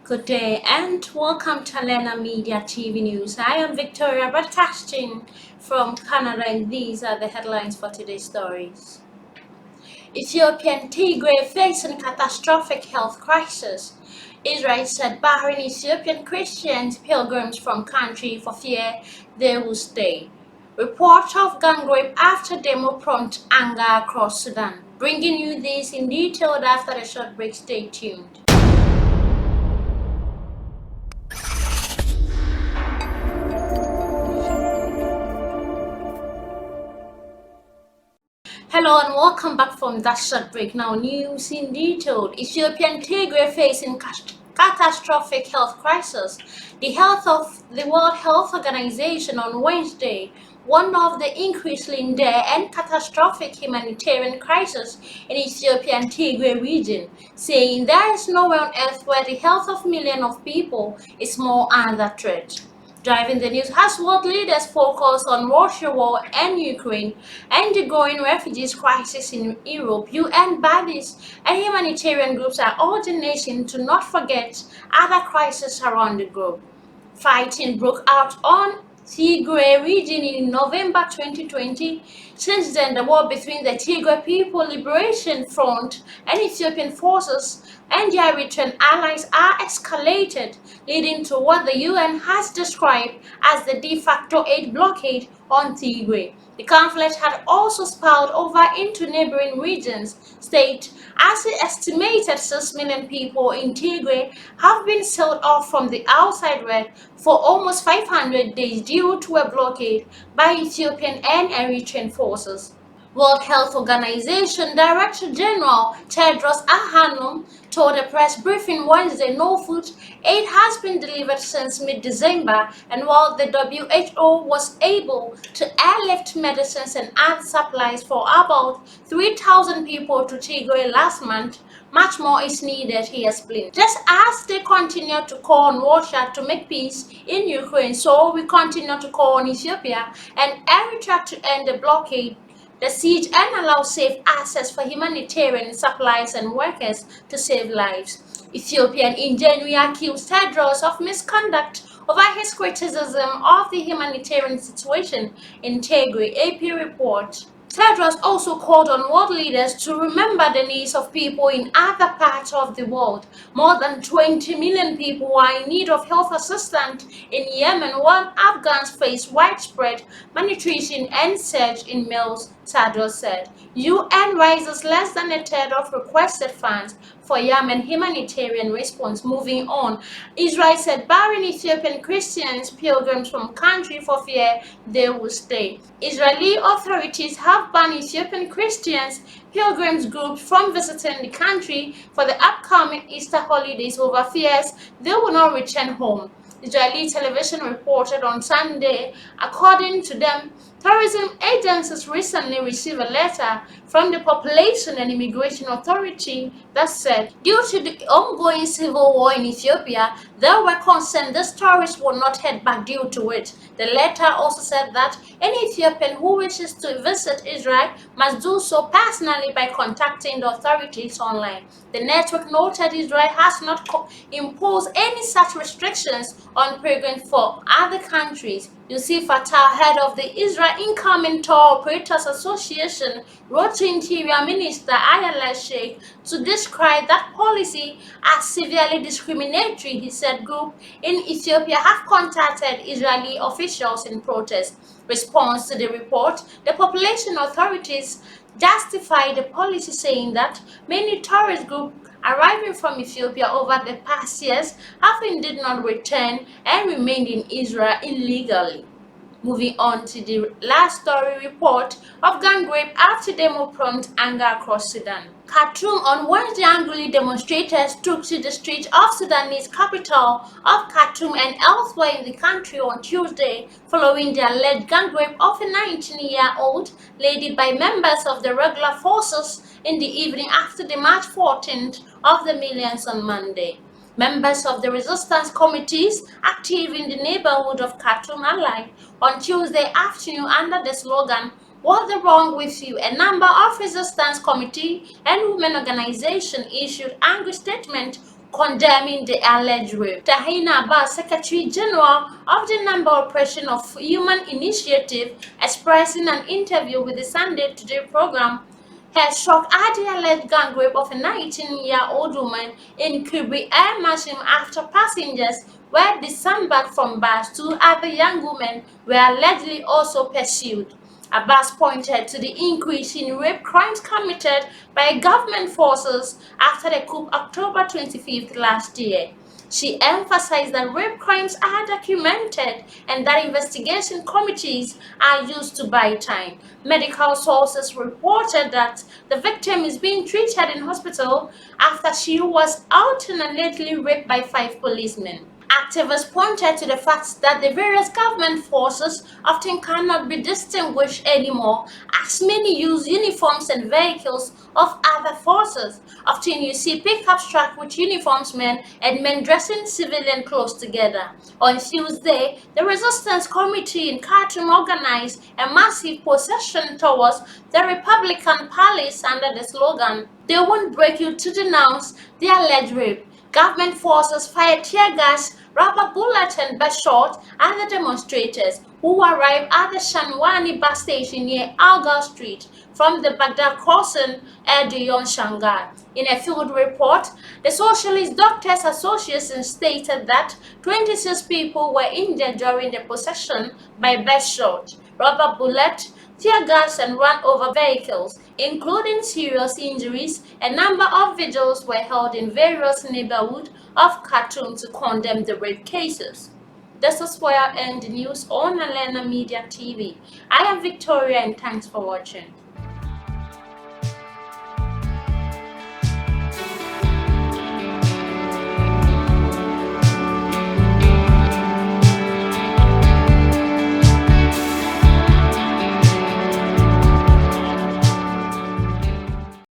Good day and welcome to eri-tv News. I am Victoria broadcasting from Canada and these are the headlines for today's stories. Ethiopian Tigray facing catastrophic health crisis. Israel said barring Ethiopian Christians pilgrims from country for fear they will stay. Report of gang rape after demo prompt anger across Sudan. Bringing you this in detail after a short break. Stay tuned. Hello and welcome back from that short break. Now news in detail. Ethiopian Tigray facing catastrophic health crisis. The World Health Organization on Wednesday warned of the increasing dire and catastrophic humanitarian crisis in Ethiopian Tigray region, saying there is nowhere on earth where the health of millions of people is more under threat. Driving the news has world leaders focus on Russia war and Ukraine and the growing refugees crisis in Europe. UN bodies and humanitarian groups are urging nations to not forget other crises around the globe. Fighting broke out on Tigray region in November 2020. Since then, the war between the Tigray People Liberation Front and Ethiopian forces and their Eritrean allies are escalated, leading to what the UN has described as the de facto aid blockade on Tigray. The conflict had also spilled over into neighboring regions, state, as the estimated 6 million people in Tigray have been sealed off from the outside world for almost 500 days due to a blockade by Ethiopian and Eritrean forces. World Health Organization Director General Tedros Adhanom told a press briefing Wednesday no food aid has been delivered since mid-December, and while the WHO was able to airlift medicines and other supplies for about 3,000 people to Tigray last month, much more is needed, he explained. Just as they continue to call on Russia to make peace in Ukraine, so we continue to call on Ethiopia and Eritrea to end the blockade, the siege, and allow safe access for humanitarian supplies and workers to save lives. Ethiopia in January accused Tedros of misconduct over his criticism of the humanitarian situation in Tigray, AP report. Tedros also called on world leaders to remember the needs of people in other parts of the world. More than 20 million people are in need of health assistance in Yemen, while Afghans face widespread malnutrition and surge in meals, Tedros said. UN raises less than a third of requested funds for Yemen humanitarian response. Moving on, Israel said barring Ethiopian Christians pilgrims from country for fear they will stay. Israeli authorities have banned Ethiopian Christians pilgrims groups from visiting the country for the upcoming Easter holidays over fears they will not return home. Israeli television reported on Sunday. According to them, tourism agencies recently received a letter from the Population and Immigration Authority that said, due to the ongoing civil war in Ethiopia, they were concerned these tourists would not head back due to it. The letter also said that any Ethiopian who wishes to visit Israel must do so personally by contacting the authorities online. The network noted Israel has not imposed any such restrictions on pilgrims for other countries. Yusuf Fatah, head of the Israel Incoming Tour Operators Association, wrote to Interior Minister Ayala Sheikh to describe that policy as severely discriminatory. He said groups in Ethiopia have contacted Israeli officials in protest. Response to the report, the population authorities justified the policy, saying that many tourist groups arriving from Ethiopia over the past years have indeed not returned and remained in Israel illegally. Moving on to the last story, report of gang rape after demo prompt anger across Sudan. Khartoum on Wednesday, angrily demonstrators took to the streets of Sudanese capital of Khartoum and elsewhere in the country on Tuesday following the alleged gang rape of a 19-year-old lady by members of the regular forces in the evening after the March 14th of the millions on Monday. Members of the resistance committees active in the neighborhood of Khartoum allied on Tuesday afternoon under the slogan, "What's wrong with you?" A number of resistance committee and women organizations issued angry statements condemning the alleged rape. Tahina Abbas, Secretary General of the Number Operation of Human Initiative, expressing an interview with the Sunday Today program, has shocked at the alleged gang rape of a 19-year-old woman in Tigray Air Machine after passengers were disembarked from bus. Two other young women were allegedly also pursued. Abbas pointed to the increase in rape crimes committed by government forces after the coup October 25th last year. She emphasized that rape crimes are documented and that investigation committees are used to buy time. Medical sources reported that the victim is being treated in hospital after she was alternately raped by 5 policemen. Activists pointed to the fact that the various government forces often cannot be distinguished anymore, as many use uniforms and vehicles of other forces. Often you see pickups tracked with uniforms men and men dressing civilian clothes together. On Tuesday, the Resistance Committee in Khartoum organized a massive procession towards the Republican Palace under the slogan, "They won't break you," to denounce the alleged rape. Government forces fired tear gas, rubber bullets, and bus shot at the demonstrators, who arrived at the Shanwani bus station near Algar Street from the Baghdad crossing Erdogan Shanghai. In a field report, the Socialist Doctors Association stated that 26 people were injured during the procession by bus shot, rubber bullet, tear gas, and run-over vehicles, including serious injuries. A number of vigils were held in various neighborhoods of Khartoum to condemn the rape cases. This is where I end the news on Alena Media TV. I am Victoria and thanks for watching.